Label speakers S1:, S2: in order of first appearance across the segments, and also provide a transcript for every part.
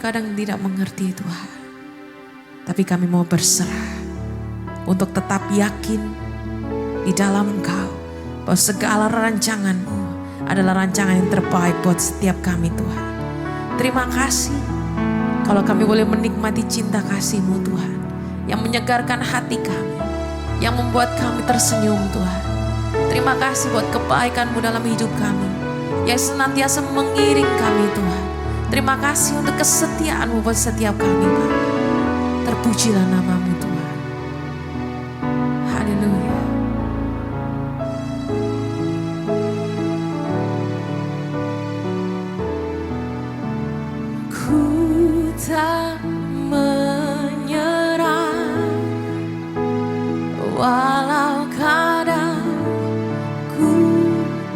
S1: kadang tidak mengerti Tuhan. Tapi kami mau berserah untuk tetap yakin di dalam Engkau. Bahwa segala rancangan-Mu adalah rancangan yang terbaik buat setiap kami Tuhan. Terima kasih kalau kami boleh menikmati cinta kasih-Mu Tuhan. Yang menyegarkan hati kami. Yang membuat kami tersenyum Tuhan. Terima kasih buat kebaikan-Mu dalam hidup kami. Yang senantiasa mengiring kami Tuhan. Terima kasih untuk kesetiaan-Mu buat setiap kami Bapa. Terpujilah nama-Mu Tuhan. Haleluya. Ku tak menyerah walau kadang ku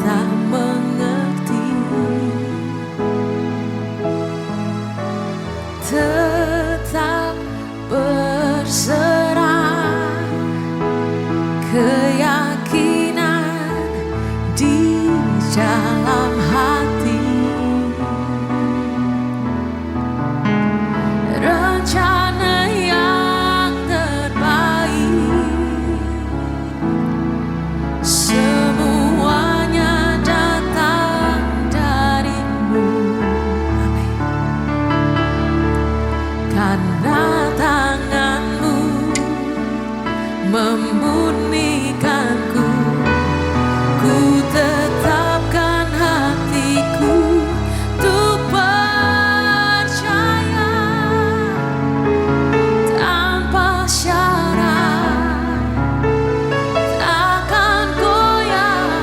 S1: tak mengerti, tetap berserah, keyakinan di dalam hati. Rencana yang terbaik, semuanya datang dari-Mu. Amin. Karena tangan-Mu memurnikanku, ku tetapkan hatiku untuk percaya tanpa syarat, takkan goyah.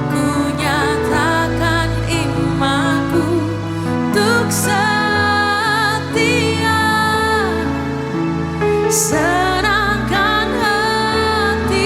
S1: Ku nyatakan imanku untuk setia, serahkan hati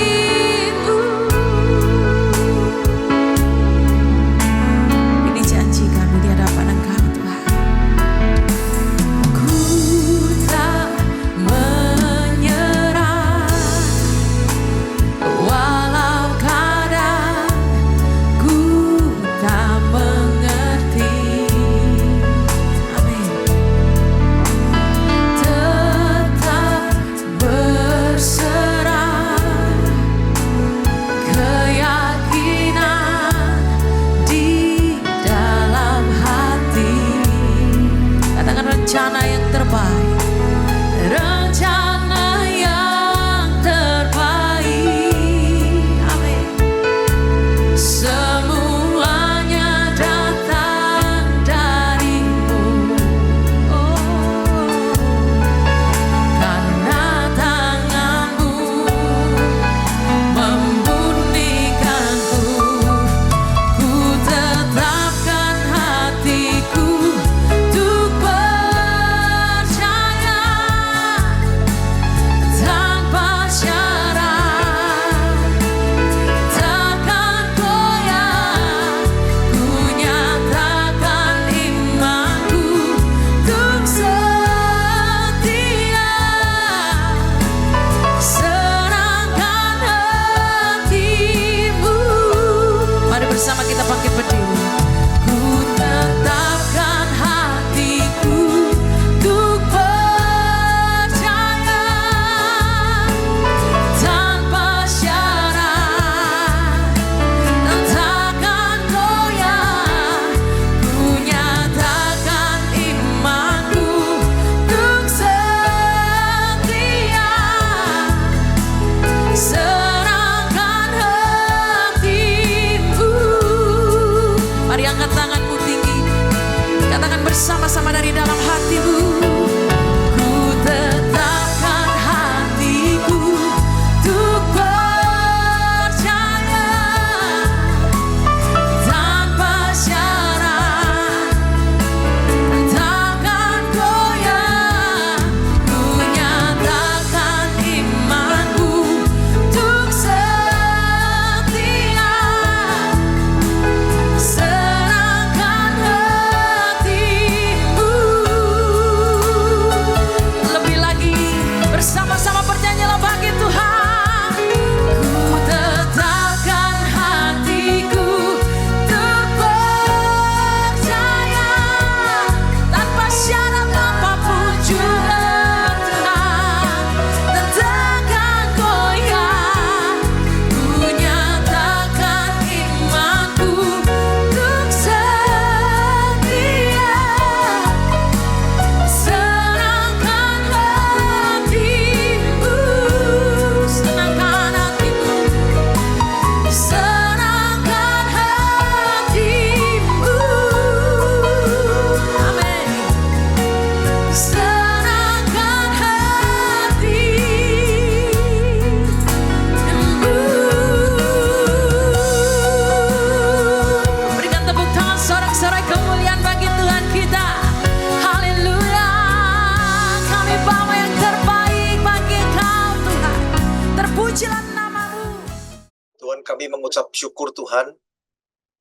S2: kami mengucap syukur Tuhan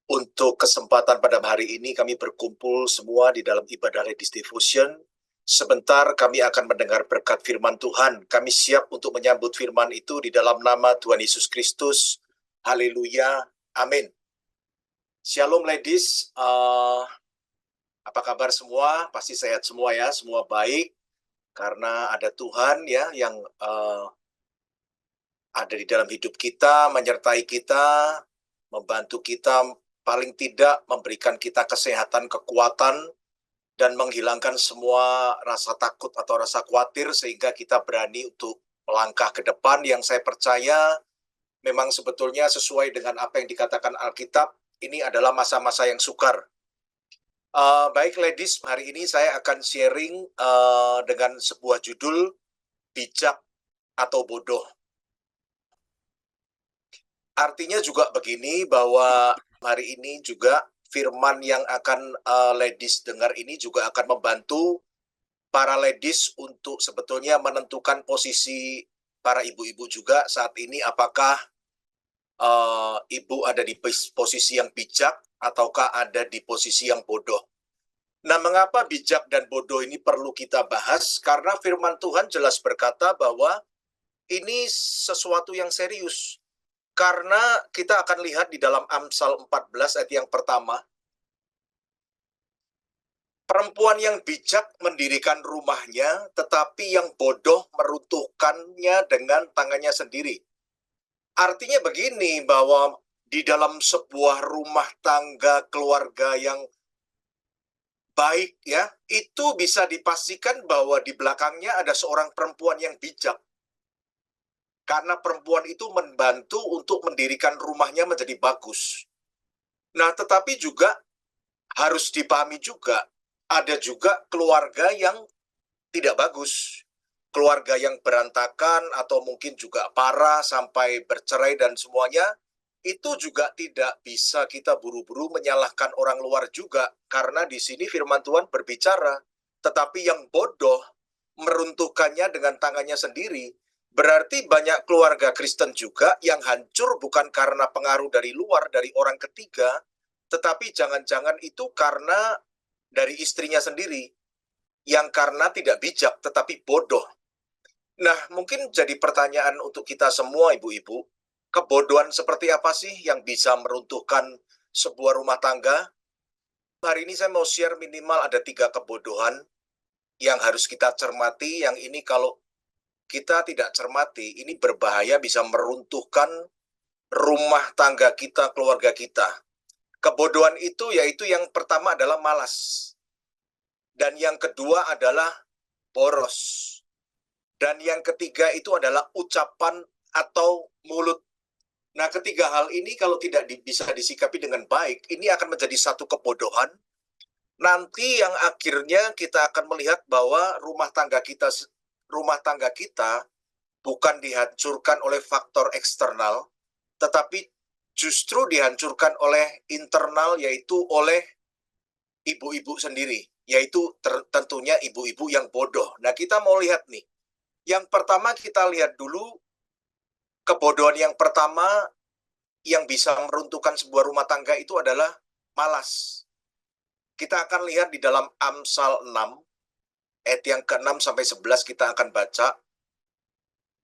S2: untuk kesempatan pada hari ini kami berkumpul semua di dalam ibadah Ladies Devotion. Sebentar kami akan mendengar berkat firman Tuhan. Kami siap untuk menyambut firman itu di dalam nama Tuhan Yesus Kristus. Haleluya. Amin. Shalom ladies. Apa kabar semua? Pasti sehat semua ya, semua baik. Karena ada Tuhan ya yang ada di dalam hidup kita, menyertai kita, membantu kita, paling tidak memberikan kita kesehatan, kekuatan, dan menghilangkan semua rasa takut atau rasa khawatir sehingga kita berani untuk melangkah ke depan yang saya percaya memang sebetulnya sesuai dengan apa yang dikatakan Alkitab, ini adalah masa-masa yang sukar. Baik ladies, hari ini saya akan sharing dengan sebuah judul bijak atau bodoh. Artinya juga begini bahwa hari ini juga firman yang akan ladies dengar ini juga akan membantu para ladies untuk sebetulnya menentukan posisi para ibu-ibu juga saat ini, apakah ibu ada di posisi yang bijak ataukah ada di posisi yang bodoh. Nah, mengapa bijak dan bodoh ini perlu kita bahas? Karena firman Tuhan jelas berkata bahwa ini sesuatu yang serius. Karena kita akan lihat di dalam Amsal 14 ayat yang pertama, perempuan yang bijak mendirikan rumahnya, tetapi yang bodoh meruntuhkannya dengan tangannya sendiri. Artinya begini, bahwa di dalam sebuah rumah tangga keluarga yang baik ya, itu bisa dipastikan bahwa di belakangnya ada seorang perempuan yang bijak. Karena perempuan itu membantu untuk mendirikan rumahnya menjadi bagus. Nah, tetapi juga harus dipahami juga, ada juga keluarga yang tidak bagus. Keluarga yang berantakan atau mungkin juga parah sampai bercerai dan semuanya, itu juga tidak bisa kita buru-buru menyalahkan orang luar juga. Karena di sini firman Tuhan berbicara, tetapi yang bodoh meruntuhkannya dengan tangannya sendiri. Berarti banyak keluarga Kristen juga yang hancur bukan karena pengaruh dari luar, dari orang ketiga, tetapi jangan-jangan itu karena dari istrinya sendiri, yang karena tidak bijak tetapi bodoh. Nah, mungkin jadi pertanyaan untuk kita semua ibu-ibu, kebodohan seperti apa sih yang bisa meruntuhkan sebuah rumah tangga? Hari ini saya mau share minimal ada 3 kebodohan yang harus kita cermati, yang ini kalau kita tidak cermati, ini berbahaya, bisa meruntuhkan rumah tangga kita, keluarga kita. Kebodohan itu yaitu yang pertama adalah malas. Dan yang kedua adalah boros. Dan yang ketiga itu adalah ucapan atau mulut. Nah, ketiga hal ini kalau tidak bisa disikapi dengan baik, ini akan menjadi satu kebodohan. Nanti yang akhirnya kita akan melihat bahwa rumah tangga kita bukan dihancurkan oleh faktor eksternal, tetapi justru dihancurkan oleh internal, yaitu oleh ibu-ibu sendiri, yaitu tentunya ibu-ibu yang bodoh. Nah, kita mau lihat nih. Yang pertama kita lihat dulu, kebodohan yang pertama yang bisa meruntuhkan sebuah rumah tangga itu adalah malas. Kita akan lihat di dalam Amsal 6, ayat yang ke-6 sampai 11 kita akan baca.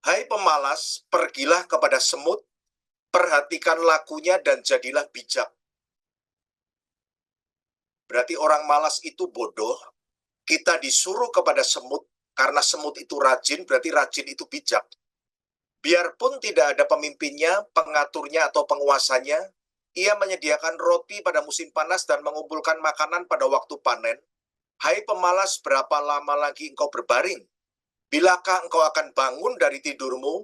S2: Hai pemalas, pergilah kepada semut, perhatikan lakunya dan jadilah bijak. Berarti orang malas itu bodoh. Kita disuruh kepada semut, karena semut itu rajin, berarti rajin itu bijak. Biarpun tidak ada pemimpinnya, pengaturnya atau penguasanya, ia menyediakan roti pada musim panas dan mengumpulkan makanan pada waktu panen. Hai pemalas, berapa lama lagi engkau berbaring? Bilakah engkau akan bangun dari tidurmu?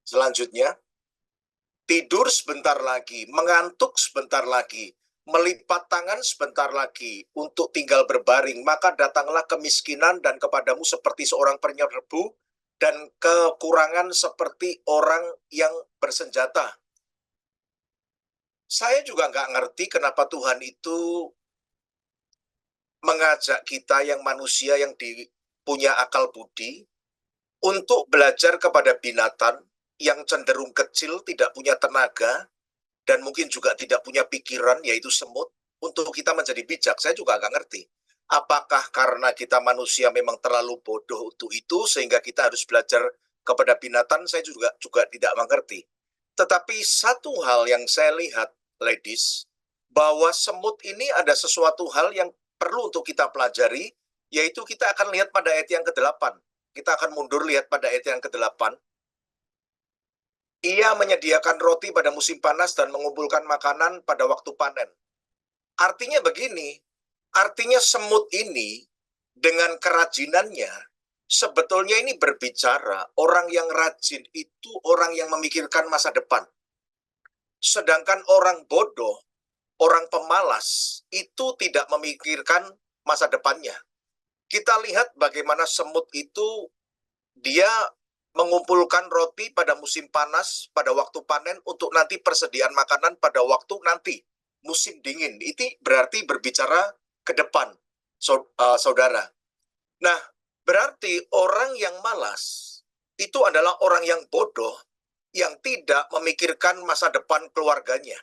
S2: Selanjutnya, tidur sebentar lagi, mengantuk sebentar lagi, melipat tangan sebentar lagi untuk tinggal berbaring, maka datanglah kemiskinan dan kepadamu seperti seorang penyerbu dan kekurangan seperti orang yang bersenjata. Saya juga nggak ngerti kenapa Tuhan itu mengajak kita yang manusia yang punya akal budi untuk belajar kepada binatang yang cenderung kecil, tidak punya tenaga, dan mungkin juga tidak punya pikiran, yaitu semut, untuk kita menjadi bijak? Saya juga agak ngerti. Apakah karena kita manusia memang terlalu bodoh untuk itu, sehingga kita harus belajar kepada binatang? Saya juga tidak mengerti. Tetapi satu hal yang saya lihat, ladies, bahwa semut ini ada sesuatu hal yang perlu untuk kita pelajari, yaitu kita akan lihat pada ayat yang ke-8. Kita akan mundur lihat pada ayat yang ke-8. Ia menyediakan roti pada musim panas dan mengumpulkan makanan pada waktu panen. Artinya begini, artinya semut ini dengan kerajinannya, sebetulnya ini berbicara orang yang rajin itu orang yang memikirkan masa depan. Sedangkan orang bodoh, orang pemalas, itu tidak memikirkan masa depannya. Kita lihat bagaimana semut itu, dia mengumpulkan roti pada musim panas, pada waktu panen, untuk nanti persediaan makanan pada waktu nanti, musim dingin. Itu berarti berbicara ke depan, saudara. Nah, berarti orang yang malas, itu adalah orang yang bodoh, yang tidak memikirkan masa depan keluarganya.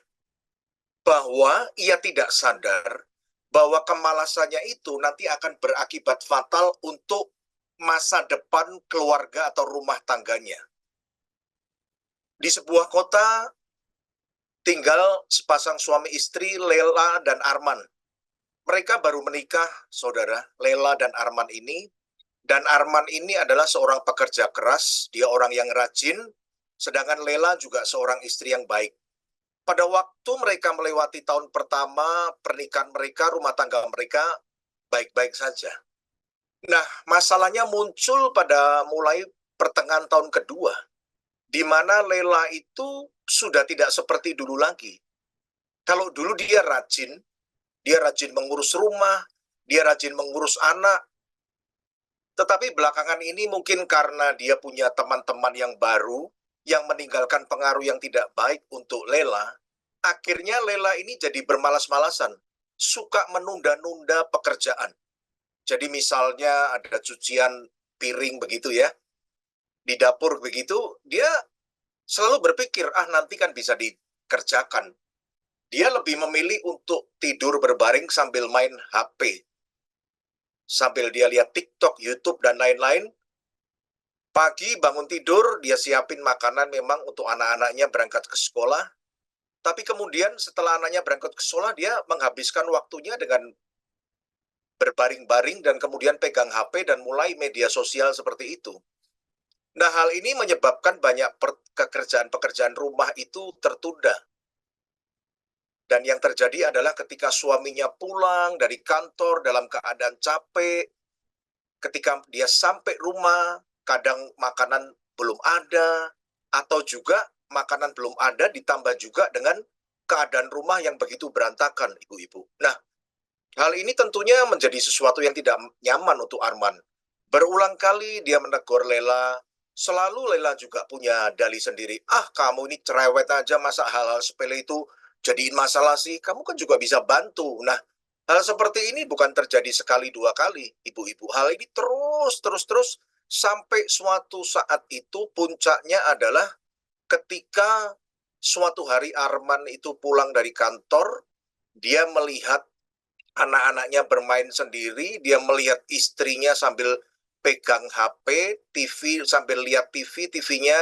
S2: Bahwa ia tidak sadar bahwa kemalasannya itu nanti akan berakibat fatal untuk masa depan keluarga atau rumah tangganya. Di sebuah kota tinggal sepasang suami istri, Lela dan Arman. Mereka baru menikah, saudara, Lela dan Arman ini. Dan Arman ini adalah seorang pekerja keras, dia orang yang rajin, sedangkan Lela juga seorang istri yang baik. Pada waktu mereka melewati tahun pertama pernikahan mereka, rumah tangga mereka baik-baik saja. Nah, masalahnya muncul pada mulai pertengahan tahun kedua, di mana Lela itu sudah tidak seperti dulu lagi. Kalau dulu dia rajin mengurus rumah, dia rajin mengurus anak, tetapi belakangan ini mungkin karena dia punya teman-teman yang baru, yang meninggalkan pengaruh yang tidak baik untuk Lela, akhirnya Lela ini jadi bermalas-malasan, suka menunda-nunda pekerjaan. Jadi misalnya ada cucian piring begitu ya, di dapur begitu, dia selalu berpikir, nanti kan bisa dikerjakan. Dia lebih memilih untuk tidur berbaring sambil main HP. Sambil dia lihat TikTok, YouTube, dan lain-lain. Pagi bangun tidur, dia siapin makanan memang untuk anak-anaknya berangkat ke sekolah. Tapi kemudian setelah anaknya berangkat ke sekolah, dia menghabiskan waktunya dengan berbaring-baring dan kemudian pegang HP dan mulai media sosial seperti itu. Nah, hal ini menyebabkan banyak pekerjaan-pekerjaan rumah itu tertunda. Dan yang terjadi adalah ketika suaminya pulang dari kantor dalam keadaan capek, ketika dia sampai rumah, kadang makanan belum ada, atau juga makanan belum ada ditambah juga dengan keadaan rumah yang begitu berantakan, ibu-ibu. Nah, hal ini tentunya menjadi sesuatu yang tidak nyaman untuk Arman. Berulang kali dia menegur Lela, selalu Lela juga punya dalih sendiri. Kamu ini cerewet aja, masa hal-hal sepele itu jadiin masalah sih, kamu kan juga bisa bantu. Nah, hal seperti ini bukan terjadi sekali dua kali, ibu-ibu. Hal ini terus sampai suatu saat itu puncaknya adalah ketika suatu hari Arman itu pulang dari kantor, dia melihat anak-anaknya bermain sendiri, dia melihat istrinya sambil pegang HP, TV, sambil lihat TV-nya,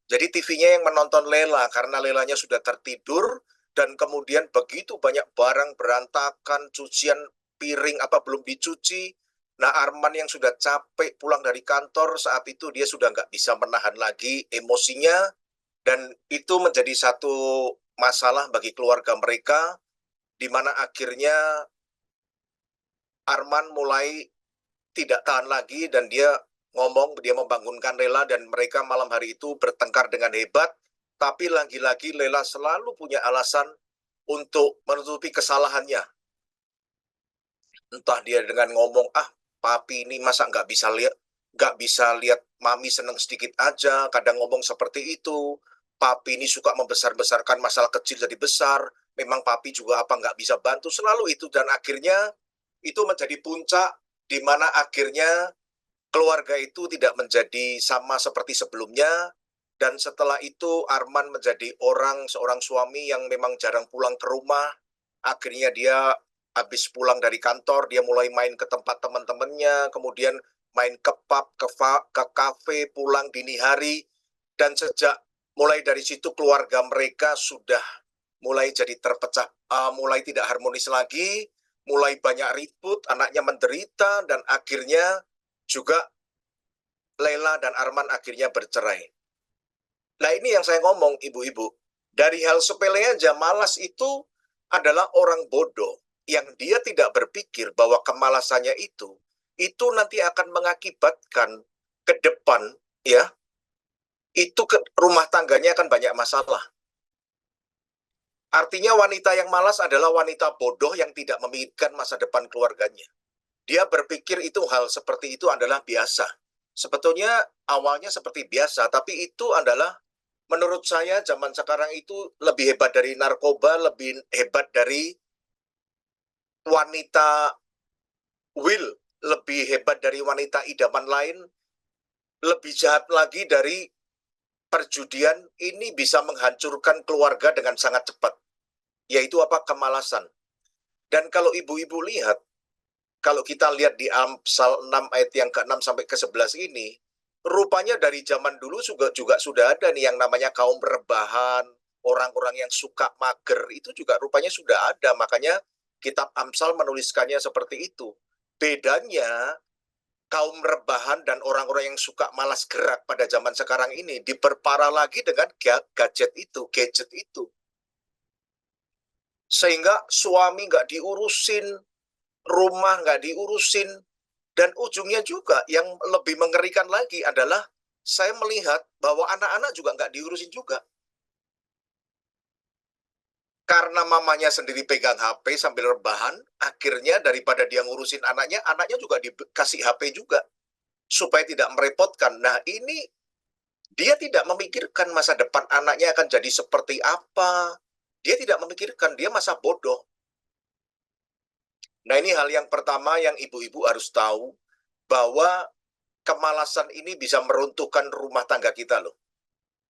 S2: jadi TV-nya yang menonton Lela, karena Lelanya sudah tertidur, dan kemudian begitu banyak barang berantakan, cucian piring belum dicuci. Nah, Arman yang sudah capek pulang dari kantor, saat itu dia sudah nggak bisa menahan lagi emosinya, dan itu menjadi satu masalah bagi keluarga mereka, di mana akhirnya Arman mulai tidak tahan lagi dan dia membangunkan Lela, dan mereka malam hari itu bertengkar dengan hebat, tapi lagi-lagi Lela selalu punya alasan untuk menutupi kesalahannya. Entah dia dengan ngomong, papi ini masa nggak bisa lihat mami seneng sedikit aja, kadang ngomong seperti itu. Papi ini suka membesar-besarkan masalah kecil jadi besar, memang papi juga nggak bisa bantu, selalu itu. Dan akhirnya itu menjadi puncak di mana akhirnya keluarga itu tidak menjadi sama seperti sebelumnya, Dan setelah itu Arman menjadi seorang suami yang memang jarang pulang ke rumah. Akhirnya dia habis pulang dari kantor, dia mulai main ke tempat teman-temannya, kemudian main ke pub, ke kafe, pulang dini hari. Dan sejak mulai dari situ keluarga mereka sudah mulai jadi terpecah, mulai tidak harmonis lagi, mulai banyak ribut, anaknya menderita, dan akhirnya juga Lela dan Arman akhirnya bercerai. Nah ini yang saya ngomong ibu-ibu, dari hal sepele aja malas itu adalah orang bodoh yang dia tidak berpikir bahwa kemalasannya itu nanti akan mengakibatkan ke depan ya, itu rumah tangganya akan banyak masalah. Artinya wanita yang malas adalah wanita bodoh yang tidak memikirkan masa depan keluarganya. Dia berpikir itu hal seperti itu adalah biasa. Sebetulnya awalnya seperti biasa, tapi itu adalah menurut saya zaman sekarang itu lebih hebat dari narkoba, lebih hebat dari wanita will, lebih hebat dari wanita idaman lain, lebih jahat lagi dari perjudian. Ini bisa menghancurkan keluarga dengan sangat cepat, yaitu apa? Kemalasan. Dan kalau ibu-ibu lihat, kalau kita lihat di Amsal 6 ayat yang ke-6 sampai ke-11 ini, rupanya dari zaman dulu juga sudah ada nih yang namanya kaum rebahan, orang-orang yang suka mager, itu juga rupanya sudah ada. Makanya kitab Amsal menuliskannya seperti itu. Bedanya, kaum rebahan dan orang-orang yang suka malas gerak pada zaman sekarang ini diperparah lagi dengan gadget itu. Sehingga suami nggak diurusin, rumah nggak diurusin, dan ujungnya juga yang lebih mengerikan lagi adalah saya melihat bahwa anak-anak juga nggak diurusin juga. Karena mamanya sendiri pegang HP sambil rebahan, akhirnya daripada dia ngurusin anaknya, anaknya juga dikasih HP juga, supaya tidak merepotkan. Nah ini, dia tidak memikirkan masa depan anaknya akan jadi seperti apa. Dia tidak memikirkan, dia masa bodoh. Nah ini hal yang pertama yang ibu-ibu harus tahu, bahwa kemalasan ini bisa meruntuhkan rumah tangga kita loh.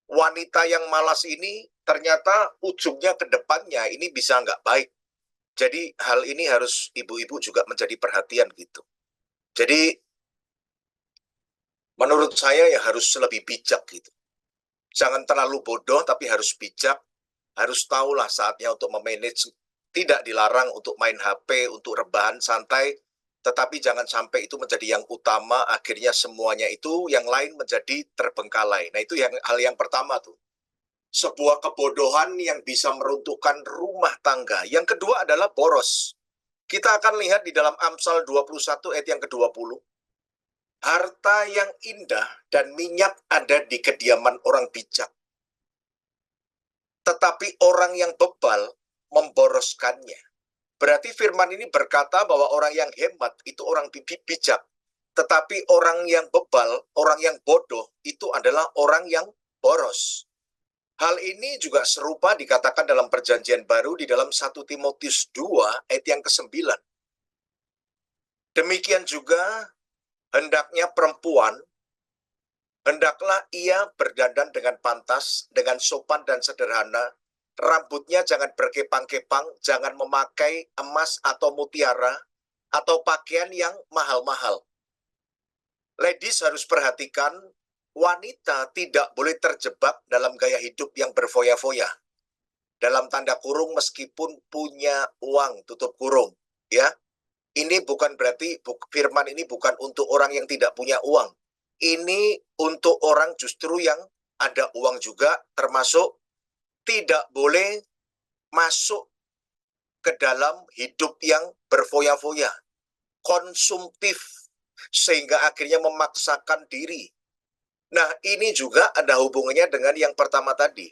S2: Wanita yang malas ini ternyata ujungnya ke depannya ini bisa nggak baik. Jadi hal ini harus ibu-ibu juga menjadi perhatian gitu. Jadi menurut saya ya harus lebih bijak gitu. Jangan terlalu bodoh tapi harus bijak. Harus tahulah saatnya untuk memanage. Tidak dilarang untuk main HP, untuk rebahan santai, tetapi jangan sampai itu menjadi yang utama, akhirnya semuanya itu yang lain menjadi terbengkalai. Nah itu hal yang pertama tuh. Sebuah kebodohan yang bisa meruntuhkan rumah tangga. Yang kedua adalah boros. Kita akan lihat di dalam Amsal 21 ayat yang ke-20. Harta yang indah dan minyak ada di kediaman orang bijak, tetapi orang yang bebal memboroskannya. Berarti firman ini berkata bahwa orang yang hemat itu orang bijak, tetapi orang yang bebal, orang yang bodoh itu adalah orang yang boros. Hal ini juga serupa dikatakan dalam Perjanjian Baru di dalam 1 Timotius 2 ayat yang ke-9. Demikian juga hendaknya perempuan, hendaklah ia berdandan dengan pantas, dengan sopan dan sederhana. Rambutnya jangan berkepang-kepang, jangan memakai emas atau mutiara, atau pakaian yang mahal-mahal. Ladies harus perhatikan, wanita tidak boleh terjebak dalam gaya hidup yang berfoya-foya. Dalam tanda kurung meskipun punya uang, tutup kurung. Ya, ini bukan berarti, firman ini bukan untuk orang yang tidak punya uang. Ini untuk orang justru yang ada uang juga, termasuk tidak boleh masuk ke dalam hidup yang berfoya-foya, konsumtif, sehingga akhirnya memaksakan diri. Nah, ini juga ada hubungannya dengan yang pertama tadi.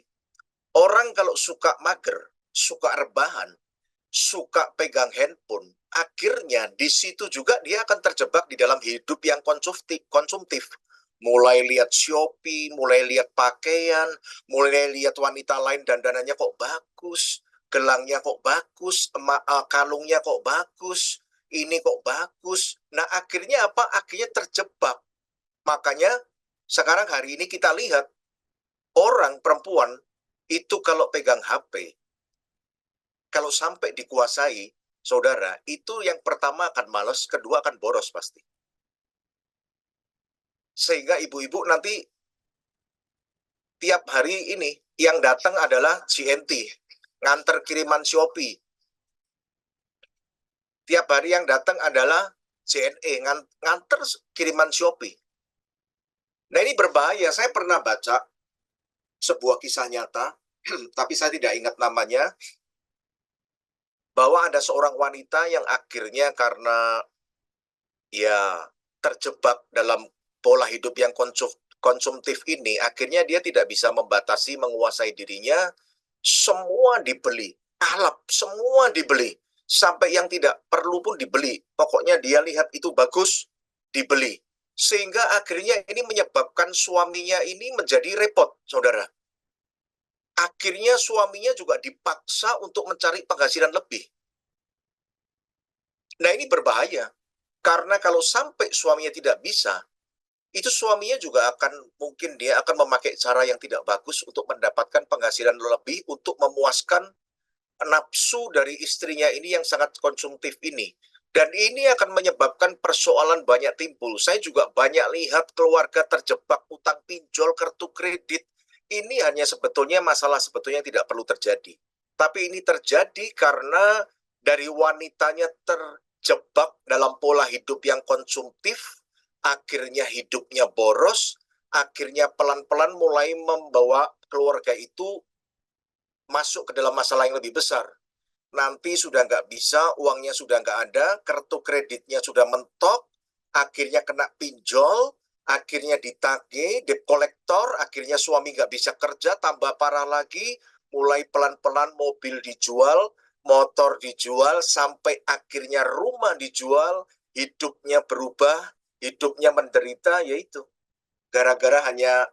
S2: Orang kalau suka mager, suka rebahan, suka pegang handphone, akhirnya di situ juga dia akan terjebak di dalam hidup yang konsumtif. Mulai lihat Shopee, mulai lihat pakaian, mulai lihat wanita lain dandanannya kok bagus, gelangnya kok bagus, kalungnya kok bagus, ini kok bagus. Nah akhirnya apa? Akhirnya terjebak. Makanya sekarang hari ini kita lihat orang perempuan itu kalau pegang HP, kalau sampai dikuasai, saudara, itu yang pertama akan males, kedua akan boros pasti. Sehingga ibu-ibu nanti tiap hari ini yang datang adalah GNT, nganter kiriman Shopee. Tiap hari yang datang adalah JNE, nganter kiriman Shopee. Nah ini berbahaya, saya pernah baca sebuah kisah nyata, tapi saya tidak ingat namanya, bahwa ada seorang wanita yang akhirnya karena ya terjebak dalam pola hidup yang konsumtif ini, akhirnya dia tidak bisa membatasi, menguasai dirinya, semua dibeli, kalap, semua dibeli, sampai yang tidak perlu pun dibeli. Pokoknya dia lihat itu bagus, dibeli. Sehingga akhirnya ini menyebabkan suaminya ini menjadi repot, saudara. Akhirnya suaminya juga dipaksa untuk mencari penghasilan lebih. Nah ini berbahaya, karena kalau sampai suaminya tidak bisa, itu suaminya juga mungkin dia akan memakai cara yang tidak bagus untuk mendapatkan penghasilan lebih untuk memuaskan nafsu dari istrinya ini yang sangat konsumtif ini. Dan ini akan menyebabkan persoalan banyak timbul. Saya juga banyak lihat keluarga terjebak utang pinjol, kartu kredit. Ini hanya sebetulnya masalah sebetulnya tidak perlu terjadi. Tapi ini terjadi karena dari wanitanya terjebak dalam pola hidup yang konsumtif, akhirnya hidupnya boros, akhirnya pelan-pelan mulai membawa keluarga itu masuk ke dalam masalah yang lebih besar. Nanti sudah nggak bisa, uangnya sudah nggak ada, kartu kreditnya sudah mentok, akhirnya kena pinjol, akhirnya ditagih, debt collector, akhirnya suami nggak bisa kerja, tambah parah lagi, mulai pelan-pelan mobil dijual, motor dijual, sampai akhirnya rumah dijual, hidupnya berubah, hidupnya menderita, yaitu gara-gara hanya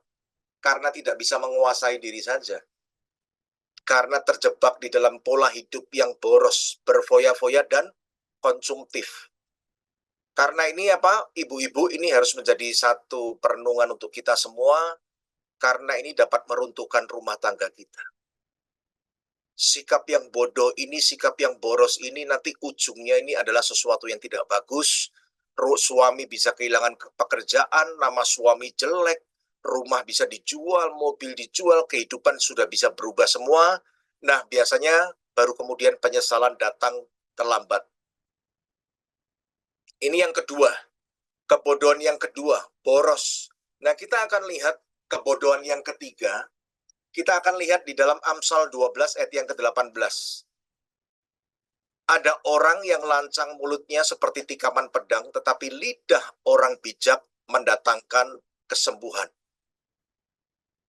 S2: karena tidak bisa menguasai diri saja. Karena terjebak di dalam pola hidup yang boros, berfoya-foya dan konsumtif. Karena ini ibu-ibu ini harus menjadi satu perenungan untuk kita semua, karena ini dapat meruntuhkan rumah tangga kita. Sikap yang bodoh ini, sikap yang boros ini, nanti ujungnya ini adalah sesuatu yang tidak bagus. Suami bisa kehilangan pekerjaan, nama suami jelek, rumah bisa dijual, mobil dijual, kehidupan sudah bisa berubah semua. Nah, biasanya baru kemudian penyesalan datang terlambat. Ini yang kedua, kebodohan yang kedua, boros. Nah, kita akan lihat kebodohan yang ketiga, kita akan lihat di dalam Amsal 12 ayat yang ke-18. Ada orang yang lancang mulutnya seperti tikaman pedang, tetapi lidah orang bijak mendatangkan kesembuhan.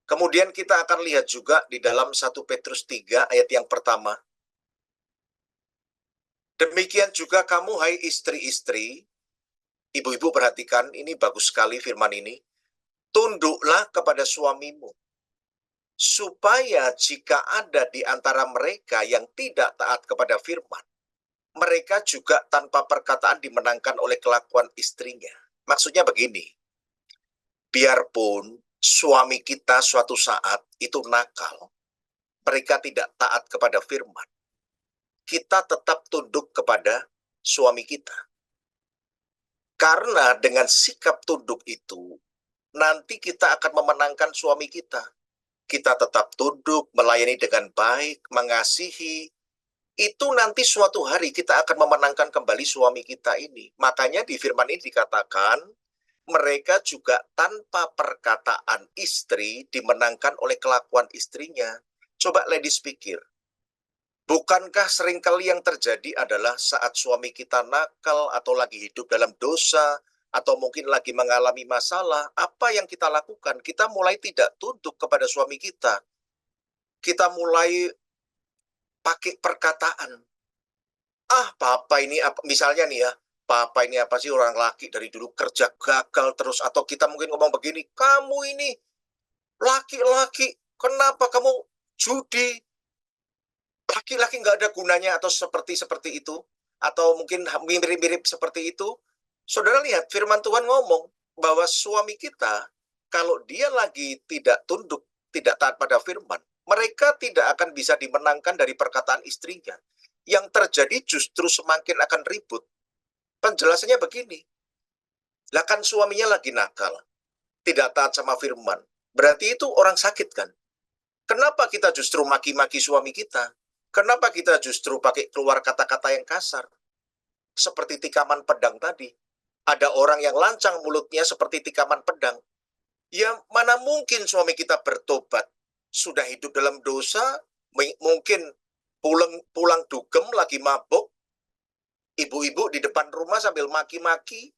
S2: Kemudian kita akan lihat juga di dalam 1 Petrus 3 ayat yang pertama. Demikian juga kamu, hai istri-istri, ibu-ibu perhatikan, ini bagus sekali firman ini. Tunduklah kepada suamimu, supaya jika ada di antara mereka yang tidak taat kepada firman, mereka juga tanpa perkataan dimenangkan oleh kelakuan istrinya. Maksudnya begini, biarpun suami kita suatu saat itu nakal, mereka tidak taat kepada firman, kita tetap tunduk kepada suami kita. Karena dengan sikap tunduk itu, nanti kita akan memenangkan suami kita. Kita tetap tunduk, melayani dengan baik, mengasihi. Itu nanti suatu hari kita akan memenangkan kembali suami kita ini. Makanya di firman ini dikatakan, mereka juga tanpa perkataan istri dimenangkan oleh kelakuan istrinya. Coba ladies pikir, bukankah seringkali yang terjadi adalah saat suami kita nakal atau lagi hidup dalam dosa, atau mungkin lagi mengalami masalah, apa yang kita lakukan? Kita mulai tidak tunduk kepada suami kita. Kita mulai pakai perkataan. Papa ini apa? Misalnya nih ya, papa ini apa sih, orang laki dari dulu kerja gagal terus. Atau kita mungkin ngomong begini, kamu ini laki-laki, kenapa kamu judi? Laki-laki nggak ada gunanya, atau seperti itu. Atau mungkin mirip-mirip seperti itu. Saudara lihat, firman Tuhan ngomong bahwa suami kita, kalau dia lagi tidak tunduk tidak taat pada firman, mereka tidak akan bisa dimenangkan dari perkataan istrinya. Yang terjadi justru semakin akan ribut. Penjelasannya begini, lah kan suaminya lagi nakal, tidak taat sama firman. Berarti itu orang sakit kan? Kenapa kita justru maki-maki suami kita? Kenapa kita justru pakai keluar kata-kata yang kasar? Seperti tikaman pedang tadi. Ada orang yang lancang mulutnya seperti tikaman pedang. Ya mana mungkin suami kita bertobat. Sudah hidup dalam dosa, mungkin pulang dugem lagi mabuk, ibu-ibu di depan rumah sambil maki-maki,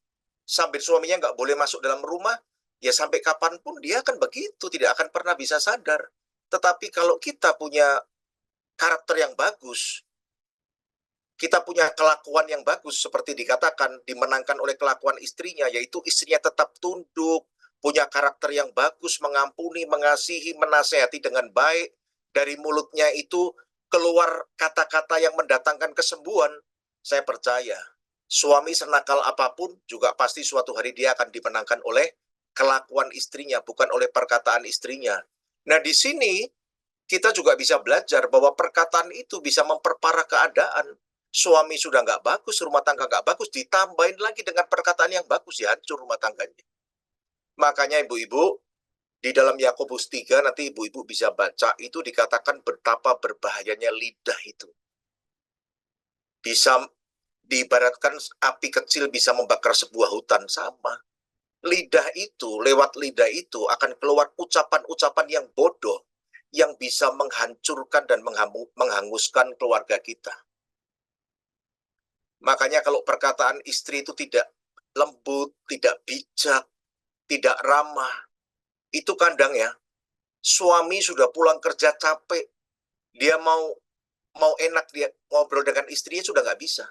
S2: sambil suaminya nggak boleh masuk dalam rumah, ya sampai kapanpun dia akan begitu, tidak akan pernah bisa sadar. Tetapi kalau kita punya karakter yang bagus, kita punya kelakuan yang bagus, seperti dikatakan, dimenangkan oleh kelakuan istrinya, yaitu istrinya tetap tunduk, punya karakter yang bagus, mengampuni, mengasihi, menasehati dengan baik, dari mulutnya itu keluar kata-kata yang mendatangkan kesembuhan. Saya percaya, suami senakal apapun juga pasti suatu hari dia akan dimenangkan oleh kelakuan istrinya, bukan oleh perkataan istrinya. Nah, di sini kita juga bisa belajar bahwa perkataan itu bisa memperparah keadaan. Suami sudah nggak bagus, rumah tangga nggak bagus, ditambahin lagi dengan perkataan yang bagus, ya hancur rumah tangganya. Makanya ibu-ibu, di dalam Yakobus 3, nanti ibu-ibu bisa baca, itu dikatakan betapa berbahayanya lidah itu. Bisa diibaratkan api kecil bisa membakar sebuah hutan, sama. Lidah itu, lewat lidah itu akan keluar ucapan-ucapan yang bodoh, yang bisa menghancurkan dan menghanguskan keluarga kita. Makanya kalau perkataan istri itu tidak lembut, tidak bijak, tidak ramah, itu kadang ya, suami sudah pulang kerja capek, dia mau enak dia ngobrol dengan istrinya sudah nggak bisa.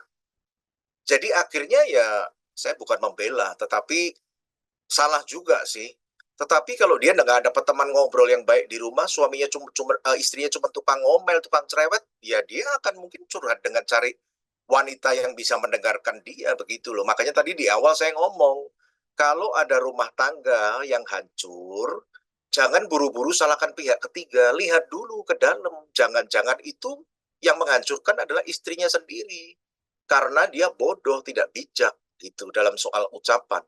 S2: Jadi akhirnya ya, saya bukan membela, tetapi salah juga sih. Tetapi kalau dia nggak dapat teman ngobrol yang baik di rumah, suaminya istrinya cuma tukang ngomel, tukang cerewet, ya dia akan mungkin curhat dengan cari wanita yang bisa mendengarkan dia, begitu loh. Makanya tadi di awal saya ngomong, kalau ada rumah tangga yang hancur, jangan buru-buru salahkan pihak ketiga, lihat dulu ke dalam. Jangan-jangan itu yang menghancurkan adalah istrinya sendiri. Karena dia bodoh, tidak bijak gitu dalam soal ucapan.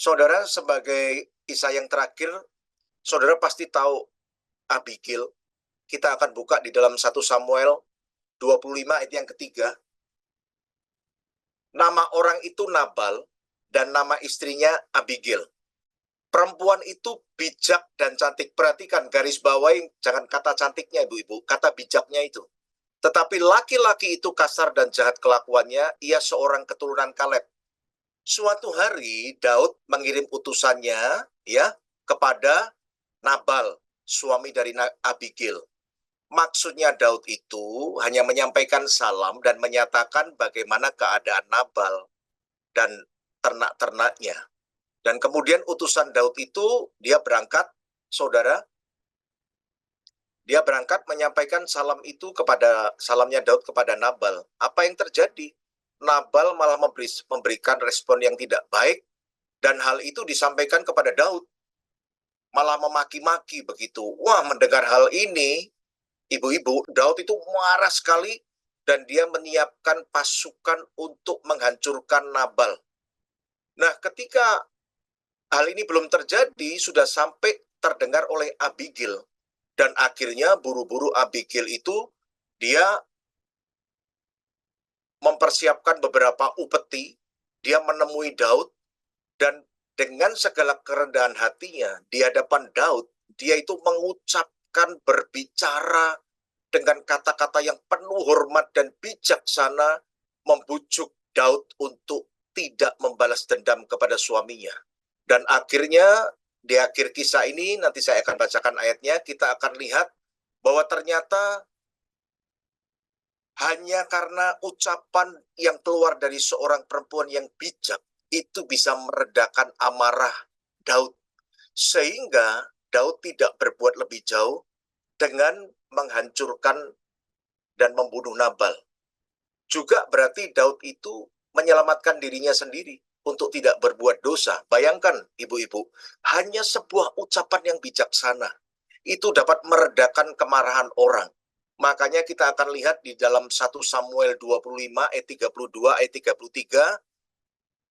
S2: Saudara, sebagai kisah yang terakhir, saudara pasti tahu Abigail. Kita akan buka di dalam 1 Samuel 25 ayat yang ketiga. Nama orang itu Nabal dan nama istrinya Abigail. Perempuan itu bijak dan cantik. Perhatikan garis bawahi, jangan kata cantiknya ibu-ibu, kata bijaknya itu. Tetapi laki-laki itu kasar dan jahat kelakuannya, ia seorang keturunan Kaleb. Suatu hari Daud mengirim utusannya ya kepada Nabal, suami dari Abigail. Maksudnya Daud itu hanya menyampaikan salam dan menyatakan bagaimana keadaan Nabal dan ternak-ternaknya. Dan kemudian utusan Daud itu dia berangkat, saudara, dia berangkat menyampaikan salamnya Daud kepada Nabal. Apa yang terjadi? Nabal malah memberikan respon yang tidak baik, dan hal itu disampaikan kepada Daud. Malah memaki-maki begitu. Wah, mendengar hal ini, ibu-ibu, Daud itu marah sekali, dan dia menyiapkan pasukan untuk menghancurkan Nabal. Nah, ketika hal ini belum terjadi, sudah sampai terdengar oleh Abigail. Dan akhirnya buru-buru Abigail itu, dia mempersiapkan beberapa upeti, dia menemui Daud, dan dengan segala kerendahan hatinya di hadapan Daud, dia itu mengucapkan, berbicara dengan kata-kata yang penuh hormat dan bijaksana, membujuk Daud untuk tidak membalas dendam kepada suaminya. Dan akhirnya di akhir kisah ini, nanti saya akan bacakan ayatnya, kita akan lihat bahwa ternyata hanya karena ucapan yang keluar dari seorang perempuan yang bijak, itu bisa meredakan amarah Daud. Sehingga Daud tidak berbuat lebih jauh dengan menghancurkan dan membunuh Nabal. Juga berarti Daud itu menyelamatkan dirinya sendiri untuk tidak berbuat dosa. Bayangkan ibu-ibu, hanya sebuah ucapan yang bijaksana itu dapat meredakan kemarahan orang. Makanya kita akan lihat di dalam 1 Samuel 25 ayat 32 ayat 33,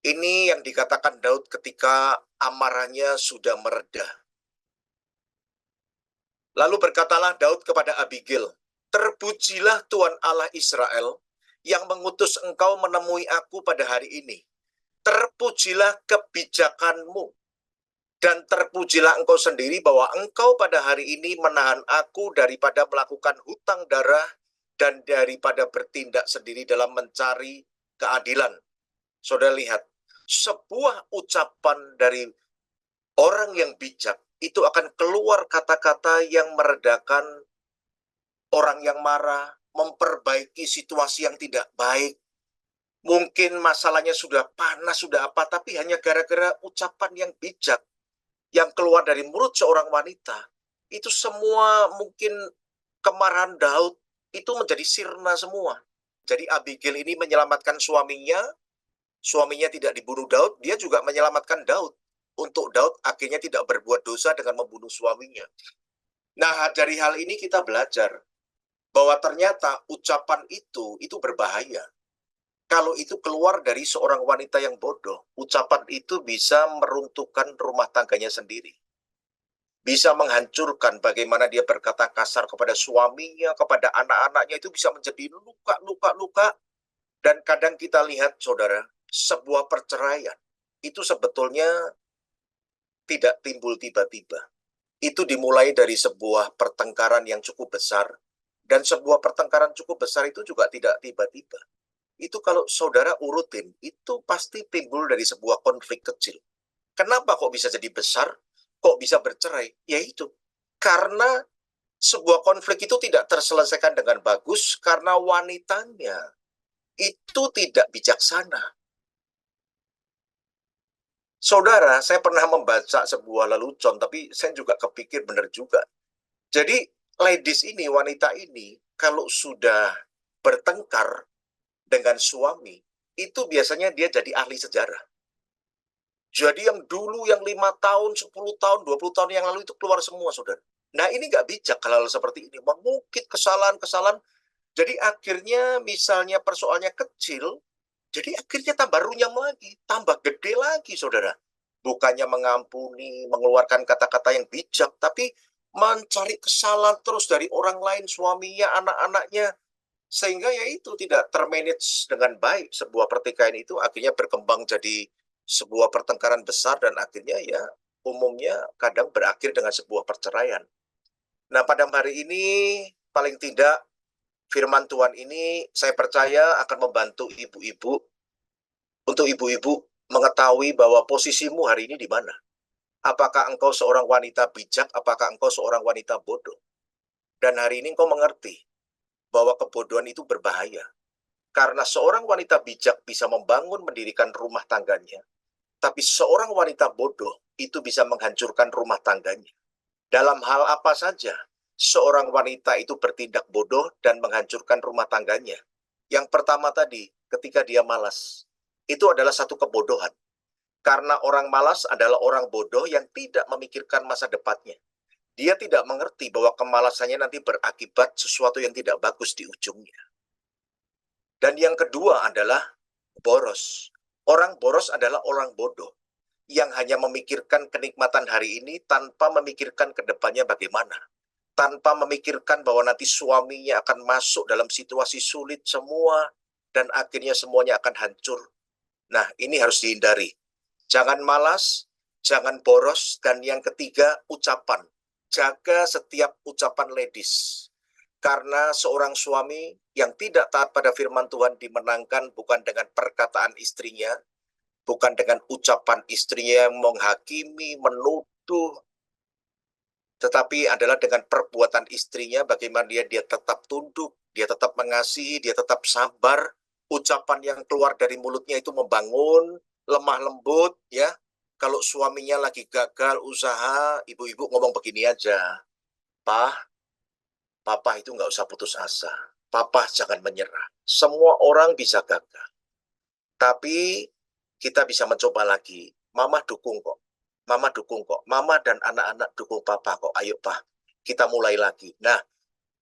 S2: ini yang dikatakan Daud ketika amarahnya sudah mereda. Lalu berkatalah Daud kepada Abigail, "Terpujilah Tuhan Allah Israel yang mengutus engkau menemui aku pada hari ini. Terpujilah kebijakanmu, dan terpujilah engkau sendiri bahwa engkau pada hari ini menahan aku daripada melakukan hutang darah dan daripada bertindak sendiri dalam mencari keadilan." Saudara lihat, sebuah ucapan dari orang yang bijak itu akan keluar kata-kata yang meredakan orang yang marah, memperbaiki situasi yang tidak baik. Mungkin masalahnya sudah panas, sudah apa, tapi hanya gara-gara ucapan yang bijak yang keluar dari mulut seorang wanita. Itu semua mungkin kemarahan Daud itu menjadi sirna semua. Jadi Abigail ini menyelamatkan suaminya tidak dibunuh Daud, dia juga menyelamatkan Daud. Untuk Daud akhirnya tidak berbuat dosa dengan membunuh suaminya. Nah, dari hal ini kita belajar bahwa ternyata ucapan itu berbahaya. Kalau itu keluar dari seorang wanita yang bodoh, ucapan itu bisa meruntuhkan rumah tangganya sendiri. Bisa menghancurkan bagaimana dia berkata kasar kepada suaminya, kepada anak-anaknya, itu bisa menjadi luka. Dan kadang kita lihat, saudara, sebuah perceraian itu sebetulnya tidak timbul tiba-tiba. Itu dimulai dari sebuah pertengkaran yang cukup besar, dan sebuah pertengkaran cukup besar itu juga tidak tiba-tiba. Itu kalau saudara urutin, itu pasti timbul dari sebuah konflik kecil. Kenapa kok bisa jadi besar? Kok bisa bercerai? Ya itu, karena sebuah konflik itu tidak terselesaikan dengan bagus karena wanitanya itu tidak bijaksana. Saudara, saya pernah membaca sebuah lelucon, tapi saya juga kepikir benar juga. Jadi, ladies ini, wanita ini, kalau sudah bertengkar dengan suami, itu biasanya dia jadi ahli sejarah. Jadi yang dulu, yang 5 tahun, 10 tahun, 20 tahun yang lalu itu keluar semua, saudara. Nah, ini nggak bijak hal-hal seperti ini. Mengungkit kesalahan-kesalahan. Jadi akhirnya misalnya persoalannya kecil, jadi akhirnya tambah runyam lagi, tambah gede lagi, saudara. Bukannya mengampuni, mengeluarkan kata-kata yang bijak, tapi mencari kesalahan terus dari orang lain, suaminya, anak-anaknya. Sehingga ya itu tidak termanage dengan baik. Sebuah pertikaian itu akhirnya berkembang jadi sebuah pertengkaran besar dan akhirnya ya umumnya kadang berakhir dengan sebuah perceraian. Nah, pada hari ini paling tidak firman Tuhan ini saya percaya akan membantu ibu-ibu, untuk ibu-ibu mengetahui bahwa posisimu hari ini di mana. Apakah engkau seorang wanita bijak, apakah engkau seorang wanita bodoh. Dan hari ini engkau mengerti bahwa kebodohan itu berbahaya. Karena seorang wanita bijak bisa membangun, mendirikan rumah tangganya. Tapi seorang wanita bodoh itu bisa menghancurkan rumah tangganya. Dalam hal apa saja, seorang wanita itu bertindak bodoh dan menghancurkan rumah tangganya. Yang pertama tadi, ketika dia malas, itu adalah satu kebodohan. Karena orang malas adalah orang bodoh yang tidak memikirkan masa depannya. Dia tidak mengerti bahwa kemalasannya nanti berakibat sesuatu yang tidak bagus di ujungnya. Dan yang kedua adalah boros. Orang boros adalah orang bodoh yang hanya memikirkan kenikmatan hari ini tanpa memikirkan ke depannya bagaimana. Tanpa memikirkan bahwa nanti suaminya akan masuk dalam situasi sulit semua dan akhirnya semuanya akan hancur. Nah, ini harus dihindari. Jangan malas, jangan boros, dan yang ketiga, ucapan. Jaga setiap ucapan ladies. Karena seorang suami yang tidak taat pada firman Tuhan dimenangkan bukan dengan perkataan istrinya, bukan dengan ucapan istrinya yang menghakimi, menuduh, tetapi adalah dengan perbuatan istrinya, bagaimana dia tetap tunduk, dia tetap mengasihi, dia tetap sabar. Ucapan yang keluar dari mulutnya itu membangun, lemah lembut, ya. Kalau suaminya lagi gagal usaha, ibu-ibu ngomong begini aja, Papa itu nggak usah putus asa. Papa jangan menyerah. Semua orang bisa gagal. Tapi kita bisa mencoba lagi. Mama dukung kok. Mama dukung kok. Mama dan anak-anak dukung papa kok. Ayo Pak, kita mulai lagi. Nah,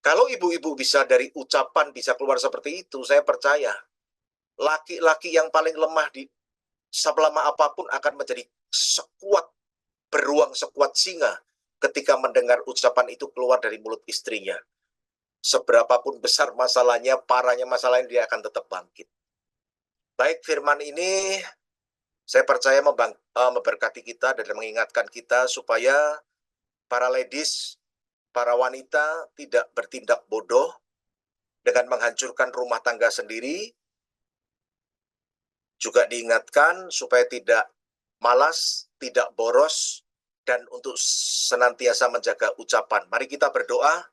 S2: kalau ibu-ibu bisa dari ucapan bisa keluar seperti itu, saya percaya laki-laki yang paling lemah di selama apapun akan menjadi sekuat, beruang sekuat singa ketika mendengar ucapan itu keluar dari mulut istrinya. Seberapapun besar masalahnya, parahnya masalahnya, dia akan tetap bangkit. Baik, firman ini saya percaya memberkati kita dan mengingatkan kita supaya para ladies, para wanita tidak bertindak bodoh dengan menghancurkan rumah tangga sendiri. Juga diingatkan supaya tidak malas, tidak boros, dan untuk senantiasa menjaga ucapan. Mari kita berdoa.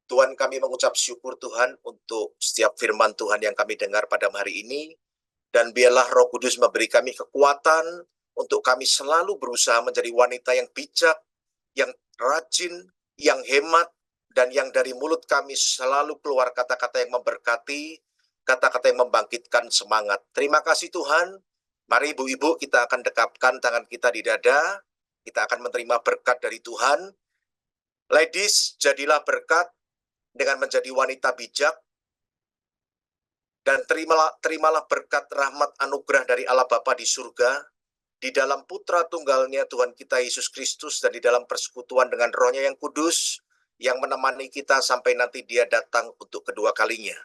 S2: Tuhan, kami mengucap syukur Tuhan untuk setiap firman Tuhan yang kami dengar pada hari ini. Dan biarlah Roh Kudus memberi kami kekuatan untuk kami selalu berusaha menjadi wanita yang bijak, yang rajin, yang hemat, dan yang dari mulut kami selalu keluar kata-kata yang memberkati, kata-kata yang membangkitkan semangat. Terima kasih Tuhan. Mari ibu-ibu kita akan dekapkan tangan kita di dada. Kita akan menerima berkat dari Tuhan. Ladies, jadilah berkat dengan menjadi wanita bijak. Dan terimalah berkat rahmat anugerah dari Allah Bapa di surga, di dalam Putra Tunggalnya Tuhan kita Yesus Kristus, dan di dalam persekutuan dengan Roh-Nya yang kudus, yang menemani kita sampai nanti Dia datang untuk kedua kalinya.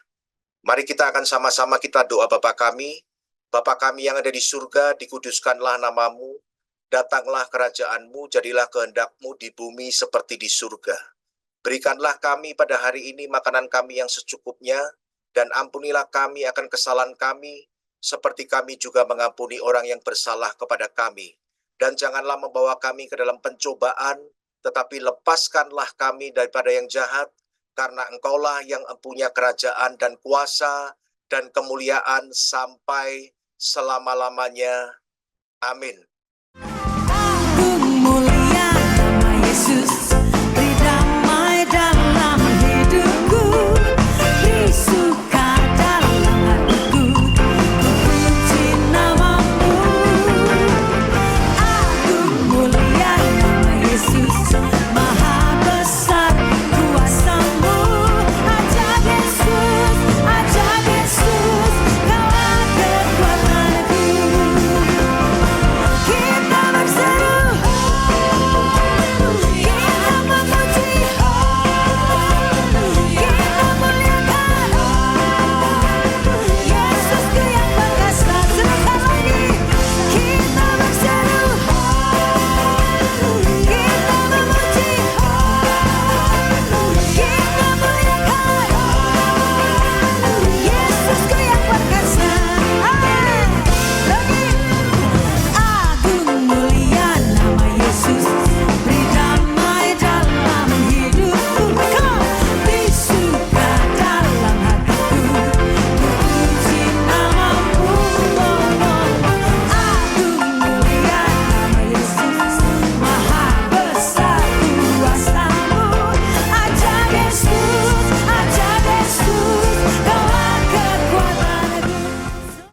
S2: Mari kita akan sama-sama kita doa Bapa kami yang ada di surga, dikuduskanlah namamu, datanglah kerajaan-Mu, jadilah kehendak-Mu di bumi seperti di surga. Berikanlah kami pada hari ini makanan kami yang secukupnya, dan ampunilah kami akan kesalahan kami, seperti kami juga mengampuni orang yang bersalah kepada kami. Dan janganlah membawa kami ke dalam pencobaan, tetapi lepaskanlah kami daripada yang jahat, karena Engkaulah yang mempunyai kerajaan dan kuasa dan kemuliaan sampai selama-lamanya. Amin.